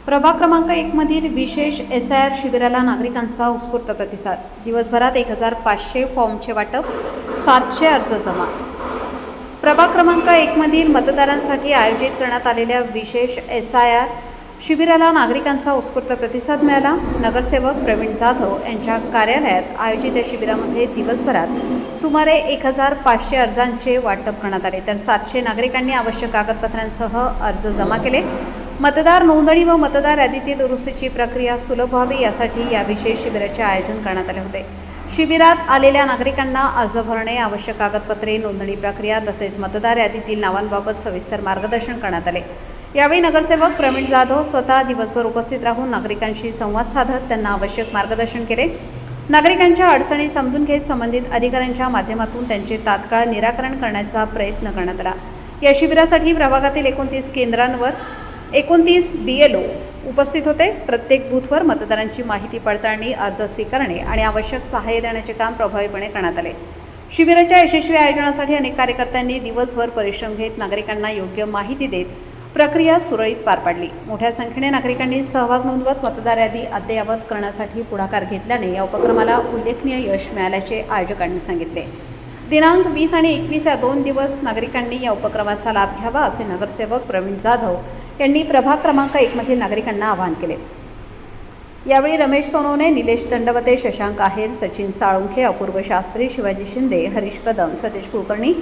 प्रभाग क्रमांक 1 मधील विशेष SIR शिबिराला नागरिकांचा उत्स्फूर्त प्रतिसाद। दिवसभरात 1500 फॉर्मचे वाटप, 700 अर्ज जमा। प्रभाग क्रमांक 1 मधील मतदारांसाठी आयोजित करण्यात आलेल्या विशेष SIR शिबिराला नागरिकांचा उत्स्फूर्त प्रतिसाद मिळाला। नगरसेवक प्रवीण जाधव यांच्या कार्यालयात आयोजित या शिबिरामध्ये दिवसभरात सुमारे 1500 अर्जांचे वाटप करण्यात आले, तर 700 नागरिकांनी आवश्यक कागदपत्रांसह अर्ज जमा केले। मतदार नोंदणी व मतदार यादीतील दुरुस्तीची प्रक्रिया सुलभ व्हावी यासाठी या विशेष शिबिराचे आयोजन करण्यात आले होते। शिबिरात आलेल्या नागरिकांना अर्ज भरणे, आवश्यक कागदपत्रे, नोंदणी प्रक्रिया तसेच मतदार यादीतील नावांबाबत सविस्तर मार्गदर्शन करण्यात आले। यावेळी नगरसेवक प्रवीण जाधव स्वतः दिवसभर उपस्थित राहून नागरिकांशी संवाद साधत त्यांना आवश्यक मार्गदर्शन केले। नागरिकांच्या अडचणी समजून घेत संबंधित अधिकाऱ्यांच्या माध्यमातून त्यांचे तात्काळ निराकरण करण्याचा प्रयत्न करण्यात आला। या शिबिरासाठी प्रभागातील 29 केंद्रांवर 29 BLO उपस्थित होते। प्रत्येक बूथवर मतदारांची माहिती पडताळणी, अर्ज स्वीकारणे आणि आवश्यक सहाय्य देण्याचे काम प्रभावीपणे करण्यात आले। शिबिराच्या यशस्वी आयोजनासाठी अनेक कार्यकर्त्यांनी दिवसभर परिश्रम घेत नागरिकांना योग्य माहिती देत प्रक्रिया सुरळीत पार पाडली। मोठ्या संख्येने नागरिकांनी सहभाग नोंदवत मतदार यादी अद्ययावत करण्यासाठी पुढाकार घेतल्याने या उपक्रमाला उल्लेखनीय यश मिळाल्याचे आयोजकांनी सांगितले। दिनांक 20 आणि 21 या 2 दिवस नागरिकांनी या उपक्रमाचा लाभ घ्यावा असे नगरसेवक प्रवीण जाधव यांनी प्रभाग क्रमांक 1 मधील नागरिकांना आवाहन केले। यावेळी रमेश सोनवणे, निलेश दंडवते, शशांक आहेर, सचिन साळुंखे, अपूर्व शास्त्री, शिवाजी शिंदे, हरीश कदम, सतीश कुलकर्णी,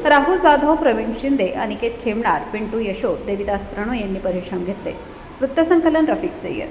राहुल जाधव, प्रवीण शिंदे, अनिकेत खेमणार, पिंटू यशोद, देविदास प्रणो यांनी परिश्रम घेतले। वृत्तसंकलन रफिक सय्यद।